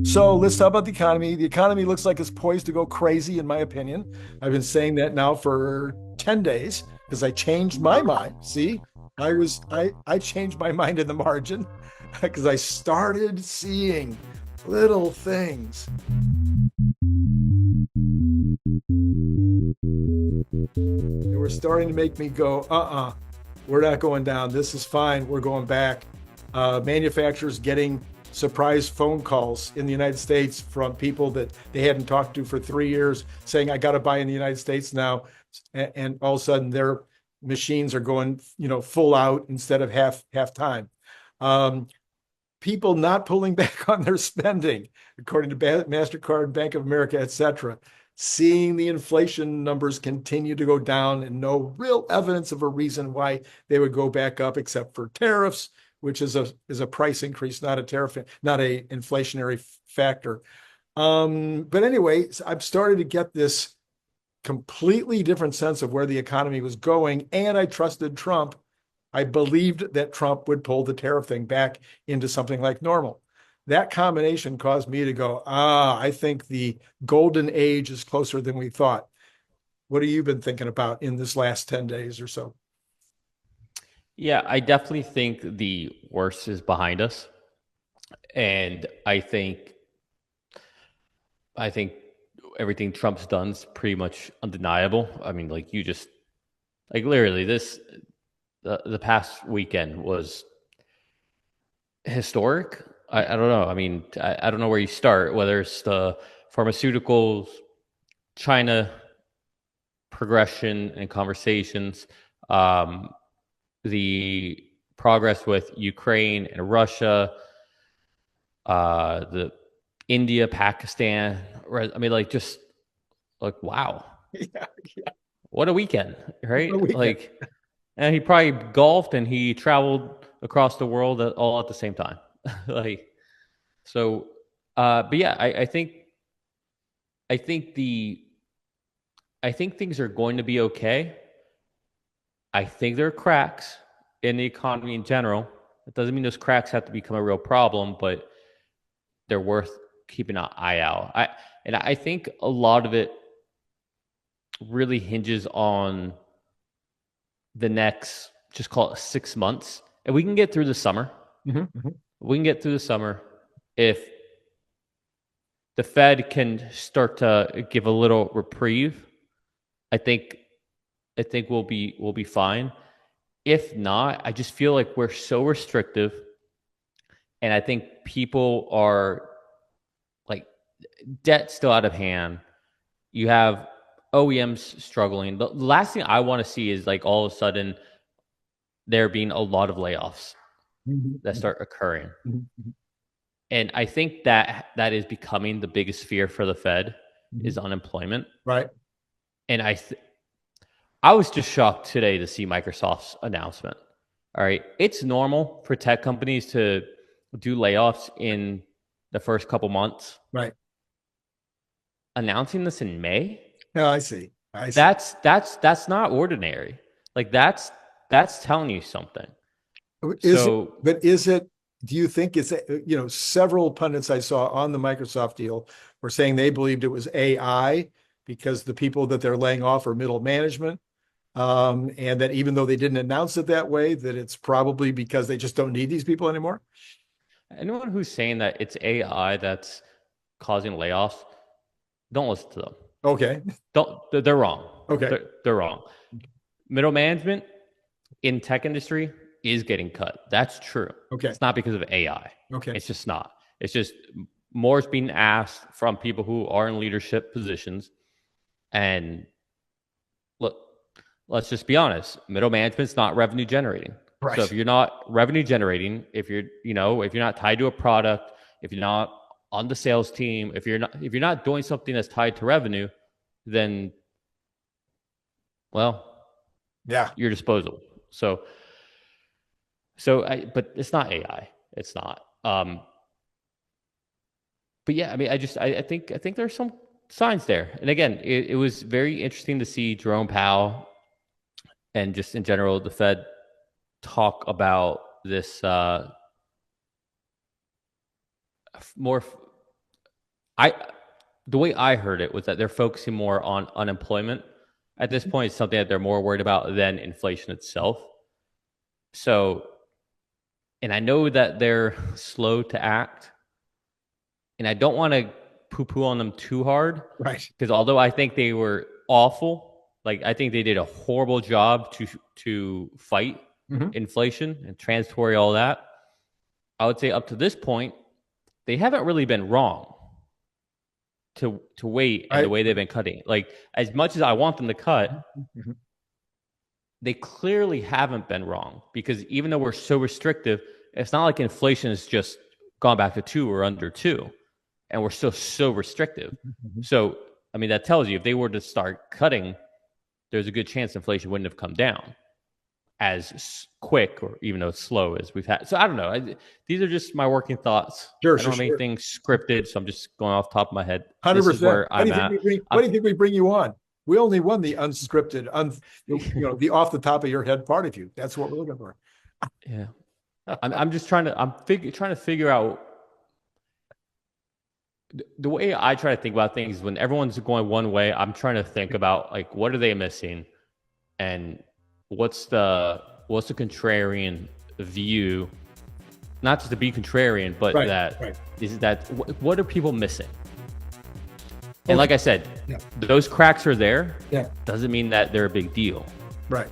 So let's talk about the economy. The economy looks like it's poised to go crazy, in my opinion. I've been saying that now for 10 days because I changed my mind. See, I changed my mind in the margin because I started seeing little things. They were starting to make me go, we're not going down. This is fine. We're going back. Manufacturers getting surprise phone calls in the United States from people that they hadn't talked to for 3 years saying, I got to buy in the United States now. And all of a sudden their machines are going, full out instead of half time. People not pulling back on their spending, according to MasterCard, Bank of America, et cetera. Seeing the inflation numbers continue to go down and no real evidence of a reason why they would go back up except for tariffs, which is a price increase, not a tariff, not a inflationary factor. But anyway, I'm starting to get this completely different sense of where the economy was going, and I trusted Trump. I believed that Trump would pull the tariff thing back into something like normal. That combination caused me to go, I think the golden age is closer than we thought. What have you been thinking about in this last 10 days or so? Yeah, I definitely think the worst is behind us. And I think everything Trump's done is pretty much undeniable. I mean, like you just like literally this the past weekend was historic. I don't know. I mean, I don't know where you start, whether it's the pharmaceuticals, China progression and conversations, the progress with Ukraine and Russia, the India, Pakistan. Right? I mean, like just like wow, Yeah, yeah. what a weekend, right? What a weekend. Like, and he probably golfed and he traveled across the world all at the same time, like so. But yeah, I think the I think things are going to be okay. I think there are cracks in the economy in general. It doesn't mean those cracks have to become a real problem, but they're worth keeping an eye out. I think a lot of it really hinges on the next, just call it 6 months. And we can get through the summer. Mhm, mhm. We can get through the summer if the Fed can start to give a little reprieve. I think we'll be fine. If not, I just feel like we're so restrictive, and I think people are like debt still out of hand. You have OEMs struggling. The last thing I want to see is like all of a sudden there being a lot of layoffs Mhm, that mhm, start occurring. mhm, mhm, And I think that is becoming the biggest fear for the Fed mhm. is unemployment. Right. And I was just shocked today to see Microsoft's announcement. All right, it's normal for tech companies to do layoffs in the first couple months. Right. Announcing this in May, No, I see. I see. that's not ordinary. Like that's telling you something. Is it, So but do you think several pundits I saw on the Microsoft deal were saying they believed it was AI because the people that they're laying off are middle management. And that even though they didn't announce it that way, that it's probably because they just don't need these people anymore. anyone who's saying that it's AI that's causing layoffs, don't listen to them. Okay. Don't they're wrong. Okay. They're wrong. Middle management in tech industry is getting cut. That's true. Okay. It's not because of AI. Okay. It's just not. It's just more is being asked from people who are in leadership positions. And look, let's just be honest. Middle management's not revenue generating. So if Right. you're not revenue generating, if you're not tied to a product, if you're not on the sales team, if you're not doing something that's tied to revenue, then well, Yeah. you're disposable. But it's not AI. It's not. But yeah, I mean, I think there's some signs there. And again, it was very interesting to see Jerome Powell and just in general the Fed talk about this more. I the way I heard it was that they're focusing more on unemployment at this point. It's something that they're more worried about than inflation itself. So, and I know that they're slow to act, and I don't want to poo-poo on them too hard, Right. because although I think they were awful, like I think they did a horrible job to fight inflation and transitory all that. I would say up to this point, they haven't really been wrong to wait and the way they've been cutting. Like, as much as I want them to cut, they clearly haven't been wrong, because even though we're so restrictive, it's not like inflation has just gone back to 2 or under 2, and we're still so restrictive. So, I mean, that tells you if they were to start cutting, there's a good chance inflation wouldn't have come down as quick or even as slow as we've had. So I don't know. These are just my working thoughts. Sure, I don't have anything scripted, so I'm just going off the top of my head. 100%. This is where I'm at. What do you think we bring you on? We only won the unscripted, the off the top of your head part of you. That's what we're looking for. Yeah, I'm just trying to figure out the way I try to think about things. When everyone's going one way, I'm trying to think about, like, what are they missing, and what's the contrarian view, not just to be contrarian, but what are people missing? And like I said, those cracks are there. Yeah. Doesn't mean that they're a big deal. Right.